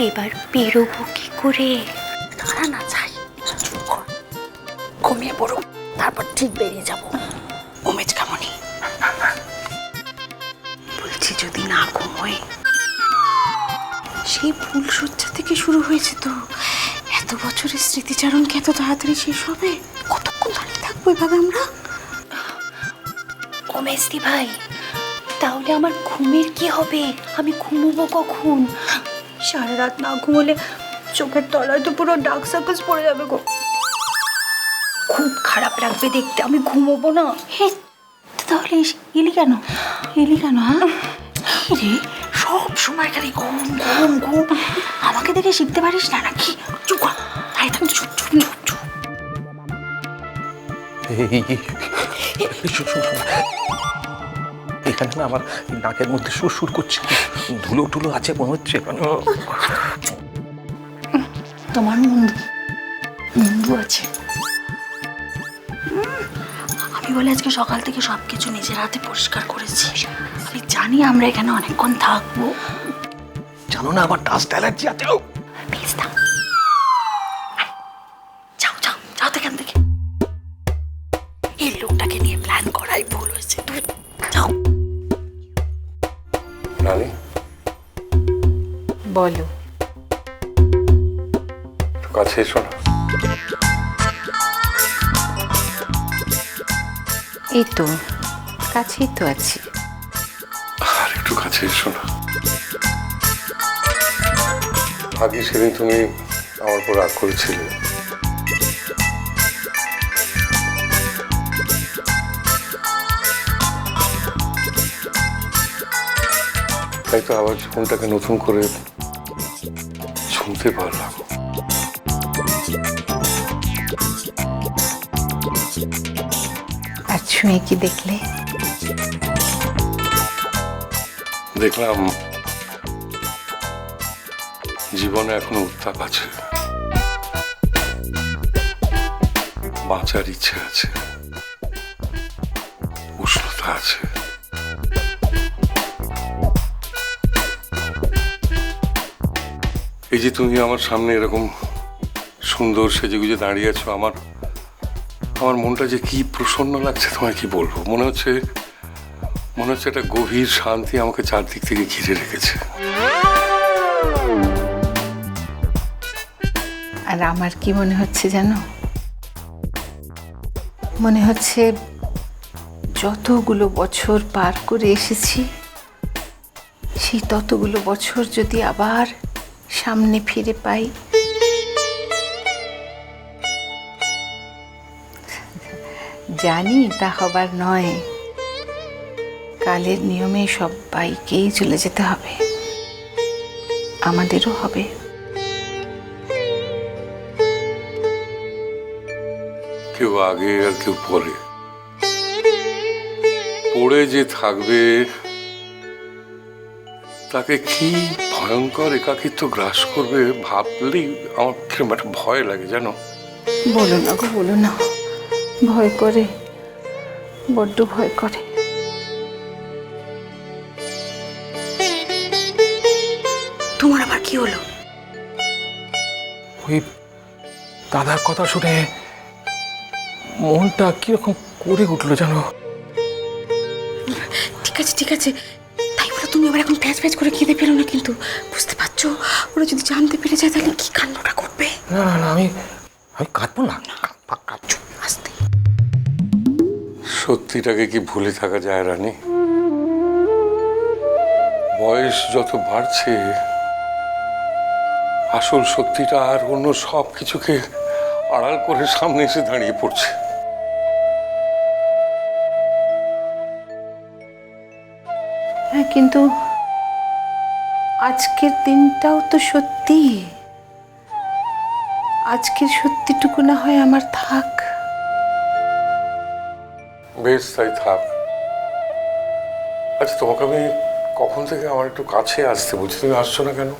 এবার বেরোবো কি করে? দাঁড়া না, যাই, চুপ কর, ঘুমিয়ে পড়ো, তারপর ঠিক বেরিয়ে যাবো। ঘুমেজ কেমনই বলছি, যদি না ঘুমোয়। সেই ফুলশয্যা থেকে শুরু হয়েছে তো, এত বছরের স্মৃতিচারণ কি এত তাড়াতাড়ি শেষ হবে? কতক্ষণ দাঁড়িয়ে থাকবো এভাবে আমরা? ও মেজদি ভাই, তাহলে আমার ঘুমের কি হবে? আমি ঘুমোবো কখন? সারা রাত না ঘুমোলে চোখের তলায় তো পুরো ডার্ক সার্কেলস পড়ে যাবে গো, খুব খারাপ লাগবে দেখতে। আমি ঘুমোবো না। হে, তাহলে এলি কেন? হ্যাঁ রে, সব সময় খালি ঘুম ঘুম ঘুম। আমাকে দেখে শিখতে পারিস না নাকি? চুপ কর, দাঁড়িয়ে থাক, চুপ চুপ চুপ চুপ। এখানে না আমার নাকের মধ্যে সুর করছে, ধুলো টুলো আছে মনে হচ্ছে। তোমার মুন্ডু আছে। আমি বলে আজকে সকাল থেকে সবকিছু নিজের হাতে পরিষ্কার করেছি। আমি জানি আমরা এখানে অনেকক্ষণ থাকবো। জানো না আমার ডাস্ট অ্যালার্জি আছে। প্লিজ দাও, যাও যাও যাও তো এখান থেকে। এই লোকটাকে নিয়ে প্ল্যান করাই ভুল হয়েছে। তুমি যাও। রানী, বলো। একটু কাছে এসো না। এই তো কাছেই তো আছি। আর একটু কাছে এসো না। আগে সেদিন তুমি আমার উপর রাগ করেছিলে, তাই তো আবার জীবনটাকে নতুন করে শুনতে পারলাম। আর ছুঁয়ে কি দেখলে? দেখলাম জীবনে এখনো উত্তাপ আছে, বাঁচার ইচ্ছে আছে, উষ্ণতা আছে। এই যে তুমি আমার সামনে এরকম সুন্দর সেজেগুজে দাঁড়িয়ে আছো, আমার মনটা যে কি প্রসন্ন লাগছে তোমায় কি বলবো। মনে হচ্ছে একটা গভীর শান্তি আমাকে চারদিক থেকে ঘিরে রেখেছে। আর আমার কি মনে হচ্ছে জানো? মনে হচ্ছে যতগুলো বছর পার করে এসেছি, সেই ততগুলো বছর যদি আবার সামনে ফিরে পাই। জানি তা হবার নয়, কালের নিয়মে সবাইকেই চলে যেতে হবে, আমাদেরও হবে। কেউ আগে আর কেউ পরে, পড়ে যে থাকবে তাকে কি ভয়ঙ্কর একাকিত্ব গ্রাস করবে ভাবলেই আমার কিরকম একটা ভয় লাগে জানো। বলো না গো, বলো না, ভয় করে, বড্ড ভয় করে। তোমার আবার কি হলো? ওই দাদার কথা শুনে মনটা কিরকম করে উঠলো জানো। ঠিক আছে, তাই বলে তুমি আবার এখন প্যাচ প্যাচ করে কেঁদে ফেলো না কিন্তু। বুঝতে পারছো, ওরা যদি জানতে পেরে যায় তাহলে কি কাণ্ডটা করবে? না না না, আমি কাঁদবো না। আস্তে। সত্যিটাকে কি ভুলে থাকা যায় রানী? বয়স যত বাড়ছে আসল সত্যিটা আর অন্য সব কিছুকে আড়াল করে সামনে এসে দাঁড়িয়ে পড়ছে। হ্যাঁ, কিন্তু আজকের দিনটাও তো সত্যি। আজকের সত্যিটুকু না হয় আমার থাক। বেশ, তাই থাক। আচ্ছা, তোমাকে আমি কখন থেকে আমার একটু কাছে আসতে বলছি, তুমি আসছো না কেন?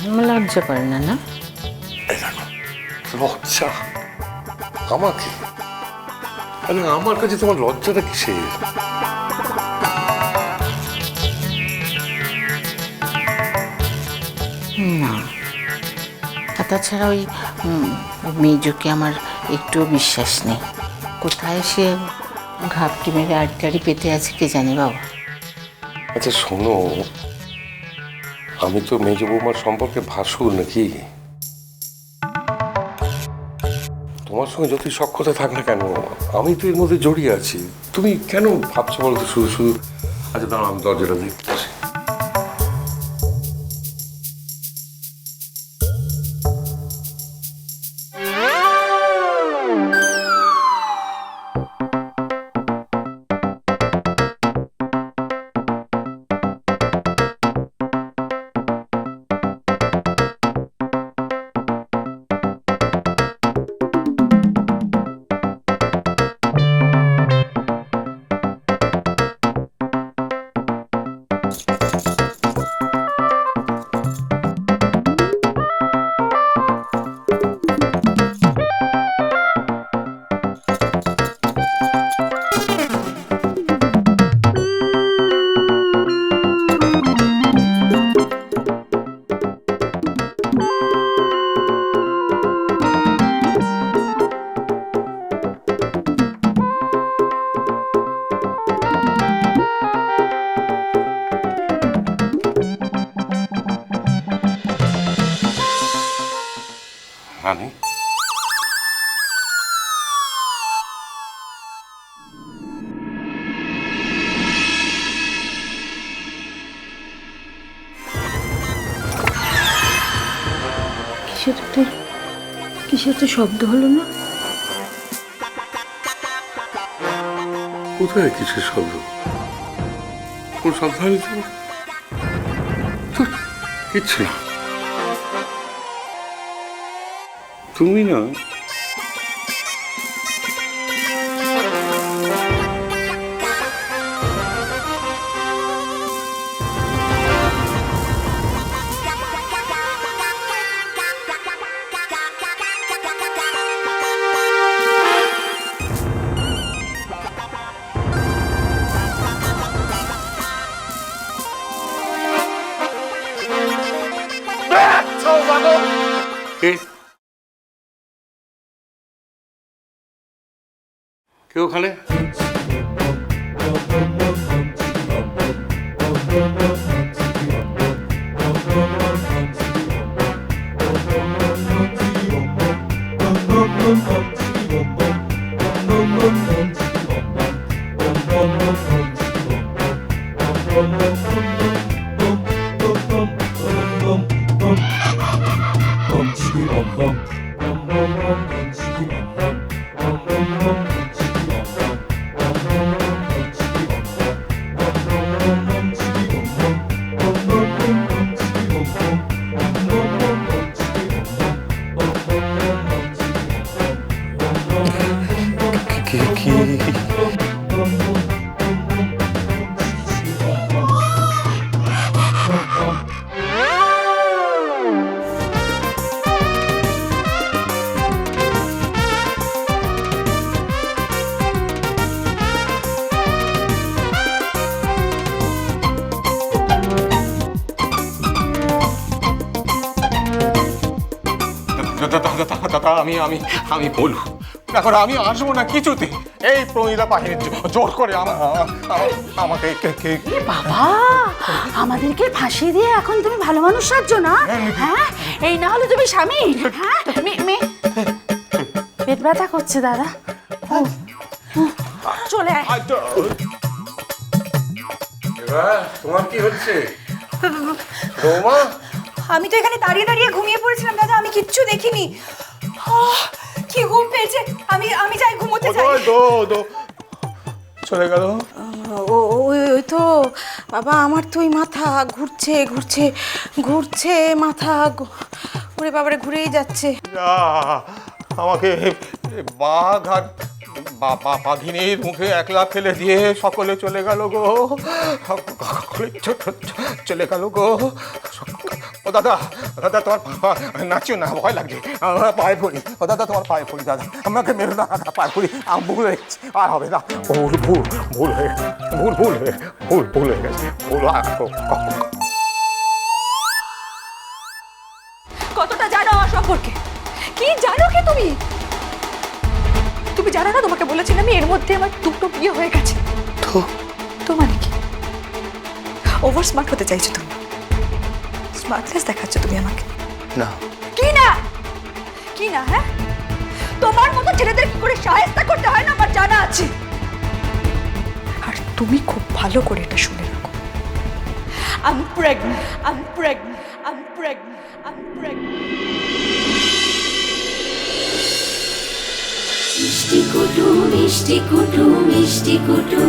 আমার লজ্জা করে না? না, এই দেখো, লজ্জা আমাকে? আরে আমার কাছে তোমার লজ্জাটা কিসের? তাছাড়া ওই মেজোকে আমার একটুও বিশ্বাস নেই। কোথায় সে ঘাপটি মেরে আড়ি পেতে আছে কে জানে বাবা। আচ্ছা শোনো, আমি তো মেজ বৌমার সম্পর্কে ভাসুর নাকি? তোমার সঙ্গে যতই সখ্যতা থাক না কেন, আমি তো এর মধ্যে জড়িয়ে আছি। তুমি কেন ভাবছো বলো তো শুধু শুধু? আচ্ছা দাঁড়াও, আমি দরজাটা দেখতে আসি। রানী, কিসের তো শব্দ হলো না? কোথায় কিসের শব্দ? কোন শব্দ হয়নি তো? ধুর, কিচ্ছু না। তুমি না কে? কে ওখানে? দাদা আমি বলবো, দেখো আমি আসবো না কিছুতে। এই প্রমিলা বাহিনী জোর করে আমাকে বাবা, আমাদেরকে ফাঁসিয়ে দিয়ে এখন তুমি ভালো মানুষ সাজছো না? হ্যাঁ, এই না হলে তুমি স্বামী। হ্যাঁ, পেট ব্যথা করছে দাদা, চলে আয়। তোমার কি হচ্ছে বৌমা? আমি তো এখানে দাঁড়িয়ে দাঁড়িয়ে ঘুমিয়ে পড়েছিলাম দাদা, আমি কিচ্ছু দেখিনি। কি ঘুম পেয়েছে, আমি যাই ঘুমোতে চাই। চলে গেল। ওই তো বাবা, আমার তো ওই মাথা ঘুরছে ঘুরছে ঘুরছে, মাথা ঘুরে বাবারে ঘুরেই যাচ্ছে। আমাকে বাঘ আর বাঘিনীর মুখে একলা ফেলে দিয়ে সকলে চলে গেল গো, চলে গেল গো। ও দাদা, দাদা তোমার নাচিও না, ভয় লাগছে, আমার পায়ে পড়ি। ও দাদা তোমার পায়ে পড়ি, দাদা আমাকে মেরো না, দাদা পায়ে পড়ি, আমি ভুল হয়ে গেছি, আর হবে না। ভুল হয়ে গেছে, কতটা জানো অসভ্য সম্পর্কে? কি জানো কি তুমি? তুমি জানো না, তোমাকে বলেছিলাম আমি এর মধ্যে আমার দুটো বিয়ে হয়ে গেছে। তো মানে কি? ওভার স্মার্ট হতে চাইছো তুমি? স্মার্টনেস দেখাচ্ছ তুমি আমাকে? না কি না? কি না? হ্যাঁ, তোমার মতো ছেলেদের কি করে শায়েস্তা করতে হয় না আমার জানা আছে। আর তুমি খুব ভালো করে এটা শুনে রাখো, I'm pregnant, I'm pregnant, I'm pregnant, I'm pregnant. মিষ্টি কুটু মিষ্টি কুটু মিষ্টি কুটু